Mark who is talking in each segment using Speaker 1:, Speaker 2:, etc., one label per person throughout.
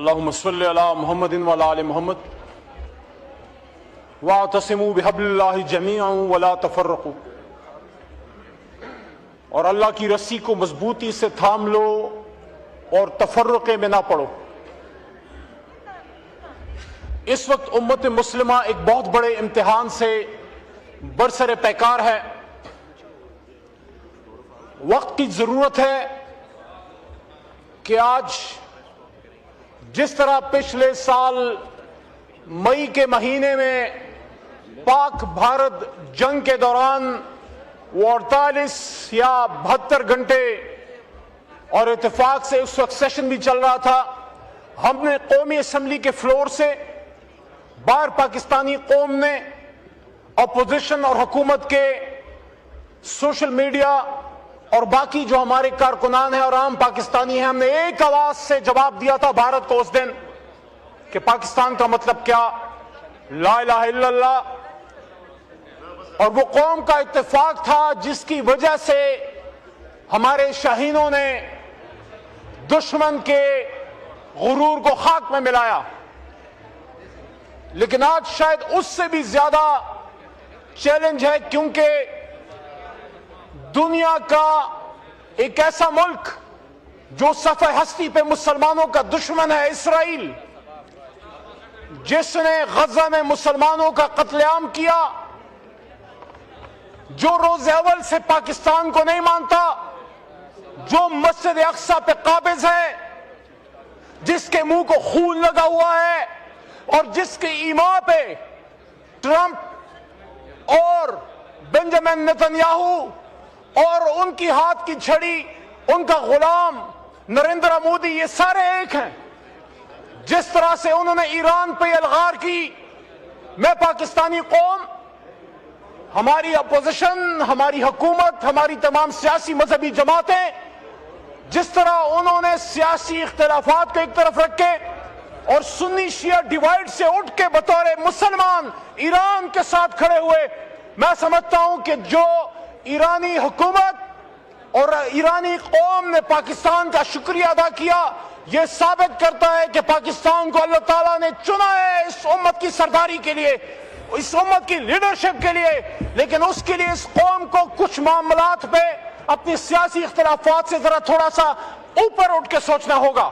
Speaker 1: اللہم صلی علی محمد وعلی آل محمد واعتصموا بحبل اللہ جمیعا ولا تفرقوا، اور اللہ کی رسی کو مضبوطی سے تھام لو اور تفرقے میں نہ پڑو۔ اس وقت امت مسلمہ ایک بہت بڑے امتحان سے برسر پیکار ہے۔ وقت کی ضرورت ہے کہ آج جس طرح پچھلے سال مئی کے مہینے میں پاک بھارت جنگ کے دوران وہ 48 یا 72 گھنٹے اور اتفاق سے اس وقت سیشن بھی چل رہا تھا، ہم نے قومی اسمبلی کے فلور سے باہر پاکستانی قوم نے اپوزیشن اور حکومت کے سوشل میڈیا اور باقی جو ہمارے کارکنان ہیں اور عام پاکستانی ہیں، ہم نے ایک آواز سے جواب دیا تھا بھارت کو اس دن کہ پاکستان کا مطلب کیا، لا الہ الا اللہ۔ اور وہ قوم کا اتفاق تھا جس کی وجہ سے ہمارے شاہینوں نے دشمن کے غرور کو خاک میں ملایا۔ لیکن آج شاید اس سے بھی زیادہ چیلنج ہے، کیونکہ دنیا کا ایک ایسا ملک جو صفحہ ہستی پہ مسلمانوں کا دشمن ہے، اسرائیل، جس نے غزہ میں مسلمانوں کا قتل عام کیا، جو روز اول سے پاکستان کو نہیں مانتا، جو مسجد اقصی پہ قابض ہے، جس کے منہ کو خون لگا ہوا ہے، اور جس کے ایما پہ ٹرمپ اور بنجامن نتنیاہو اور ان کی ہاتھ کی چھڑی، ان کا غلام نریندر مودی، یہ سارے ایک ہیں۔ جس طرح سے انہوں نے ایران پہ الغار کی، میں پاکستانی قوم، ہماری اپوزیشن، ہماری حکومت، ہماری تمام سیاسی مذہبی جماعتیں، جس طرح انہوں نے سیاسی اختلافات کو ایک طرف رکھے اور سنی شیعہ ڈیوائیڈ سے اٹھ کے بطور مسلمان ایران کے ساتھ کھڑے ہوئے، میں سمجھتا ہوں کہ جو ایرانی حکومت اور ایرانی قوم نے پاکستان کا شکریہ ادا کیا، یہ ثابت کرتا ہے کہ پاکستان کو اللہ تعالیٰ نے چنا ہے اس امت کی سرداری کے لیے، اس امت کی لیڈرشپ کے لیے۔ لیکن اس کے لیے اس قوم کو کچھ معاملات پہ اپنی سیاسی اختلافات سے ذرا تھوڑا سا اوپر اٹھ کے سوچنا ہوگا۔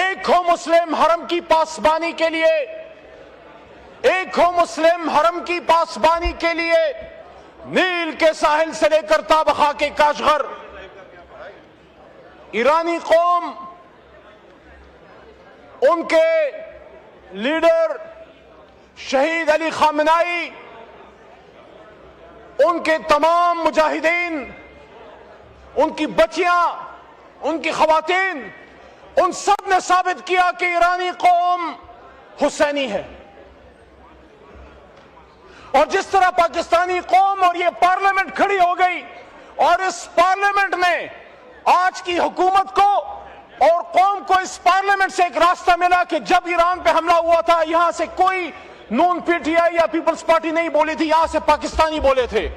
Speaker 1: ایک ہو مسلم حرم کی پاسبانی کے لیے، ایک ہو مسلم حرم کی پاسبانی کے لیے، نیل کے ساحل سے لے کر تا بخا کے کاشغر۔ ایرانی قوم، ان کے لیڈر شہید علی خامنائی، ان کے تمام مجاہدین، ان کی بچیاں، ان کی خواتین، ان سب نے ثابت کیا کہ ایرانی قوم حسینی ہے۔ اور جس طرح پاکستانی قوم اور یہ پارلیمنٹ کھڑی ہو گئی، اور اس پارلیمنٹ نے آج کی حکومت کو اور قوم کو اس پارلیمنٹ سے ایک راستہ ملا کہ جب ایران پہ حملہ ہوا تھا، یہاں سے کوئی نون پی ٹی آئی یا پیپلز پارٹی نہیں بولی تھی، یہاں سے پاکستانی بولے تھے۔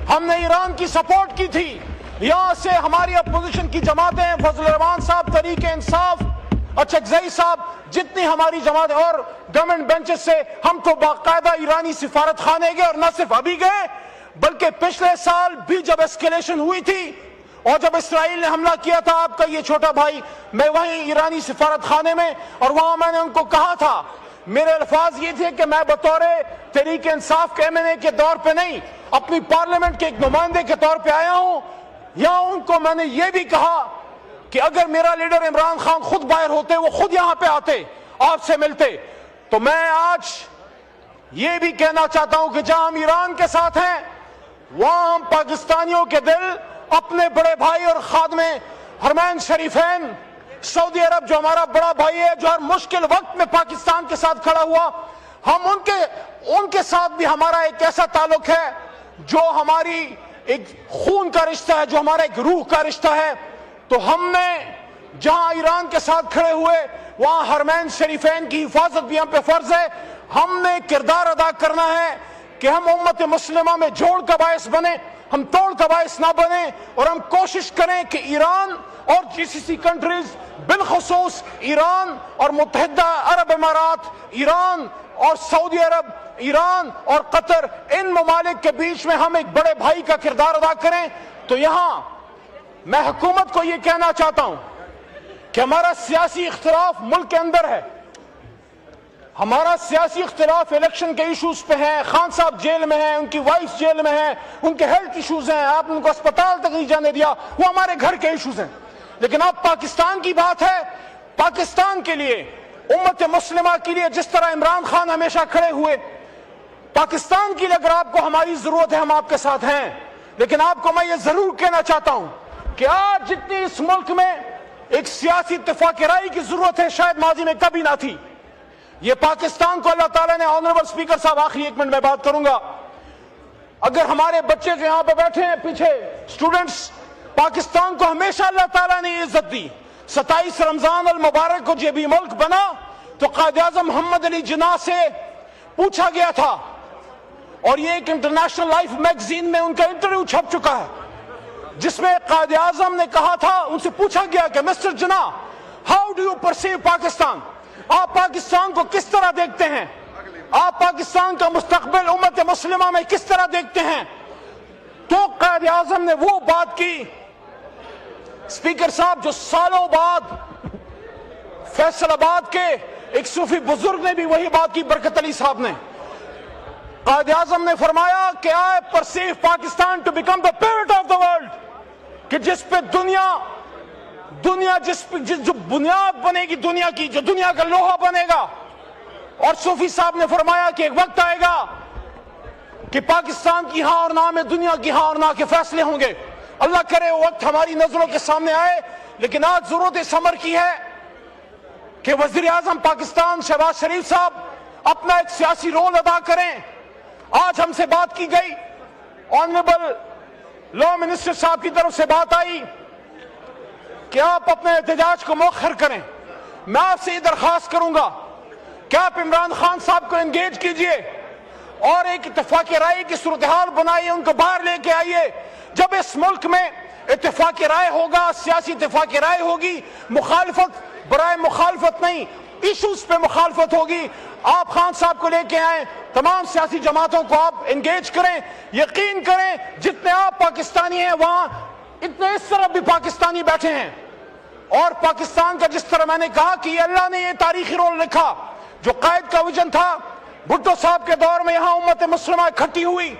Speaker 1: ہم نے ایران کی سپورٹ کی تھی، یہاں سے ہماری اپوزیشن کی جماعتیں، فضل الرحمان صاحب، تحریک انصاف، اچکزئی صاحب، جتنی ہماری جماعتیں اور گورنمنٹ بینچز سے ہم تو باقاعدہ ایرانی سفارت خانے گئے، اور نہ صرف ابھی گئے بلکہ پچھلے سال بھی جب اسکیلیشن ہوئی تھی اور جب اسرائیل نے حملہ کیا تھا، آپ کا یہ چھوٹا بھائی، میں وہیں ایرانی سفارت خانے میں، اور وہاں میں نے ان کو کہا تھا، میرے الفاظ یہ تھے کہ میں بطور تحریک انصاف کے ایم این اے کے طور پہ نہیں، اپنی پارلیمنٹ کے ایک نمائندے کے طور پہ آیا ہوں۔ یا ان کو میں نے یہ بھی کہا کہ اگر میرا لیڈر عمران خان خود باہر ہوتے، وہ خود یہاں پہ آتے، آپ سے ملتے، تو میں آج یہ بھی کہنا چاہتا ہوں کہ جہاں ہم ایران کے ساتھ ہیں، وہاں ہم پاکستانیوں کے دل اپنے بڑے بھائی اور خادم حرمین شریفین، سعودی عرب جو ہمارا بڑا بھائی ہے، جو ہر مشکل وقت میں پاکستان کے ساتھ کھڑا ہوا، ہم ان کے ساتھ بھی ہمارا ایک ایسا تعلق ہے جو ہماری ایک خون کا رشتہ ہے، جو ہمارا ایک روح کا رشتہ ہے۔ تو ہم نے جہاں ایران کے ساتھ کھڑے ہوئے، وہاں حرمین شریفین کی حفاظت بھی ہم پہ فرض ہے۔ ہم نے کردار ادا کرنا ہے کہ ہم امت مسلمہ میں جوڑ کا باعث بنے، ہم توڑ کا باعث نہ بنے، اور ہم کوشش کریں کہ ایران اور GCC کنٹریز بالخصوص ایران اور متحدہ عرب امارات، ایران اور سعودی عرب، ایران اور قطر، ان ممالک کے بیچ میں ہم ایک بڑے بھائی کا کردار ادا کریں۔ تو یہاں میں حکومت کو یہ کہنا چاہتا ہوں کہ ہمارا سیاسی اختلاف ملک کے اندر ہے، ہمارا سیاسی اختلاف الیکشن کے ایشوز پہ ہے، خان صاحب جیل میں ہیں، ان کی وائف جیل میں ہیں، ان کے ہیلتھ ایشوز ہیں، آپ نے ان کو اسپتال تک نہیں جانے دیا، وہ ہمارے گھر کے ایشوز ہیں۔ لیکن اب پاکستان کی بات ہے، پاکستان کے لیے، امت مسلمہ کے لیے جس طرح عمران خان ہمیشہ کھڑے ہوئے، پاکستان کے لیے اگر آپ کو ہماری ضرورت ہے ہم آپ کے ساتھ ہیں۔ لیکن آپ کو میں یہ ضرور کہنا چاہتا ہوں کہ آج جتنی اس ملک میں ایک سیاسی اتفاق رائے کی ضرورت ہے شاید ماضی میں کبھی نہ تھی۔ یہ پاکستان کو اللہ تعالیٰ نے، آنریبل اسپیکر صاحب آخری 1 منٹ میں بات کروں گا، اگر ہمارے بچے جو یہاں پہ بیٹھے ہیں پیچھے اسٹوڈنٹس، پاکستان کو ہمیشہ اللہ تعالیٰ نے یہ عزت دی۔ 27 رمضان المبارک کو جب یہ ملک بنا تو قائد اعظم محمد علی جناح سے پوچھا گیا تھا، اور یہ ایک انٹرنیشنل لائف میگزین میں ان کا انٹرویو چھپ چکا ہے، جس میں قائد اعظم نے کہا تھا، ان سے پوچھا گیا کہ mister Jinnah, how do you perceive Pakistan, آپ پاکستان کو کس طرح دیکھتے ہیں، آپ پاکستان کا مستقبل امت مسلمہ میں کس طرح دیکھتے ہیں؟ تو قائد اعظم نے وہ بات کی اسپیکر صاحب جو سالوں بعد فیصل آباد کے ایک صوفی بزرگ نے بھی وہی بات کی، برکت علی صاحب نے۔ قائد اعظم نے فرمایا کہ I perceive Pakistan to become the pivot of the world, کہ جس پہ دنیا جو بنیاد بنے گی دنیا کی، جو دنیا کا لوہا بنے گا۔ اور صوفی صاحب نے فرمایا کہ ایک وقت آئے گا کہ پاکستان کی ہاں اور نہ میں دنیا کی ہاں اور نہ کے فیصلے ہوں گے۔ اللہ کرے وہ وقت ہماری نظروں کے سامنے آئے، لیکن آج ضرورت اس امر کی ہے کہ وزیر اعظم پاکستان شہباز شریف صاحب اپنا ایک سیاسی رول ادا کریں۔ آج ہم سے بات کی گئی، آنریبل لا منسٹر صاحب کی طرف سے بات آئی کہ آپ اپنے احتجاج کو مؤخر کریں۔ میں آپ سے یہ درخواست کروں گا کہ آپ عمران خان صاحب کو انگیج کیجئے اور ایک اتفاق رائے کی صورتحال بنائیے، ان کو باہر لے کے آئیے۔ جب اس ملک میں اتفاق رائے ہوگا، سیاسی اتفاق رائے ہوگی، مخالفت برائے مخالفت نہیں، ایشوز پہ مخالفت ہوگی، آپ خان صاحب کو لے کے آئیں، تمام سیاسی جماعتوں کو آپ انگیج کریں۔ یقین کریں جتنے آپ پاکستانی ہیں وہاں اتنے اس طرف بھی پاکستانی بیٹھے ہیں، اور پاکستان کا جس طرح میں نے کہا کہ یہ اللہ نے یہ تاریخی رول لکھا، جو قائد کا ویژن تھا، بھٹو صاحب کے دور میں یہاں امت مسلمہ اکٹھی ہوئی،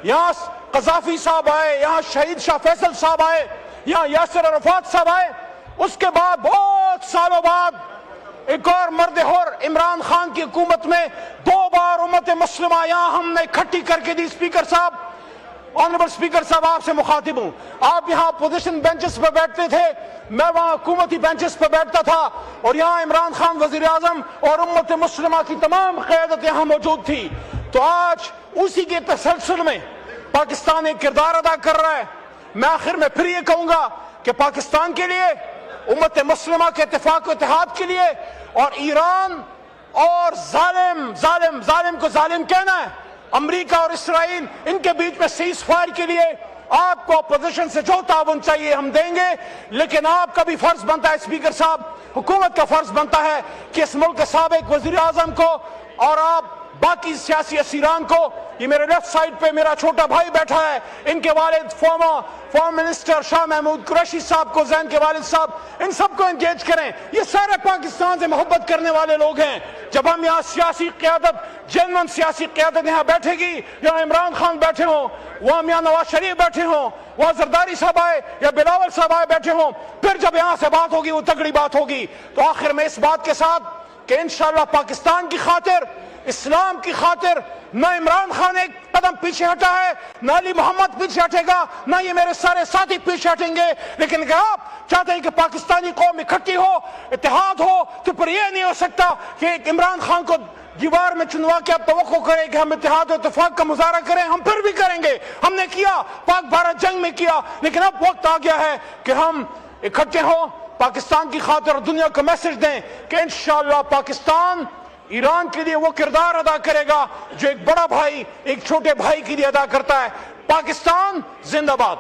Speaker 1: یہاں قذافی صاحب آئے، یہاں شہید شاہ فیصل صاحب آئے، یہاں یاسر عرفات صاحب آئے، اس کے بعد بہت سالوں بعد ایک اور مرد حر عمران خان کی حکومت میں 2 بار امت مسلمہ یہاں ہم نے اکٹھی کر کے دی۔ اسپیکر صاحب، آنریبل اسپیکر صاحب، آپ سے مخاطب ہوں، آپ یہاں اپوزیشن بینچز پہ بیٹھتے تھے، میں وہاں حکومتی بینچز پہ بیٹھتا تھا، اور یہاں عمران خان وزیر اعظم اور امت مسلمہ کی تمام قیادت یہاں موجود تھی۔ تو آج اسی کے تسلسل میں پاکستان ایک کردار ادا کر رہا ہے۔ میں آخر میں پھر یہ کہوں گا کہ پاکستان کے لیے، امت مسلمہ کے اتفاق و اتحاد کے لیے، اور ایران اور ظالم کو ظالم کہنا ہے، امریکہ اور اسرائیل، ان کے بیچ میں سیز فائر کے لیے آپ کو اپوزیشن سے جو تعاون چاہیے ہم دیں گے، لیکن آپ کا بھی فرض بنتا ہے اسپیکر صاحب، حکومت کا فرض بنتا ہے کہ اس ملک کے سابق وزیر اعظم کو اور آپ باقی سیاسی اسیران کو، یہ میرے لیفٹ سائڈ پہ میرا چھوٹا بھائی بیٹھا ہے، ان کے والد فارم منسٹر شاہ محمود قریشی صاحب کو، زین کے والد صاحب، ان سب کو انگیج کریں۔ یہ سارے پاکستان سے محبت کرنے والے لوگ ہیں۔ جب ہم یہاں سیاسی قیادت، جنون سیاسی قیادت یہاں بیٹھے گی، یہاں عمران خان بیٹھے ہوں، وہاں میاں نواز شریف بیٹھے ہوں، وہاں زرداری صاحب آئے یا بلاول صاحب آئے بیٹھے ہوں، پھر جب یہاں سے بات ہوگی وہ تگڑی بات ہوگی۔ تو آخر میں اس بات کے ساتھ کہ انشاءاللہ پاکستان کی خاطر، اسلام کی خاطر، نہ عمران خان ایک قدم پیچھے ہٹا ہے، نہ علی محمد پیچھے ہٹے گا، نہ یہ میرے سارے ساتھی پیچھے ہٹیں گے، لیکن اگر آپ چاہتے ہیں کہ پاکستانی قوم اکٹھی ہو، اتحاد ہو، تو پھر یہ نہیں ہو سکتا کہ ایک عمران خان کو دیوار میں چنوا کے آپ توقع کریں کہ ہم اتحاد و اتفاق کا مظاہرہ کریں۔ ہم پھر بھی کریں گے، ہم نے کیا، پاک بھارت جنگ میں کیا، لیکن اب وقت آ گیا ہے کہ ہم اکٹھے ہوں، پاکستان کی خاطر اور دنیا کو میسج دیں کہ انشاءاللہ پاکستان ایران کے لیے وہ کردار ادا کرے گا جو ایک بڑا بھائی ایک چھوٹے بھائی کے لیے ادا کرتا ہے۔ پاکستان زندہ باد۔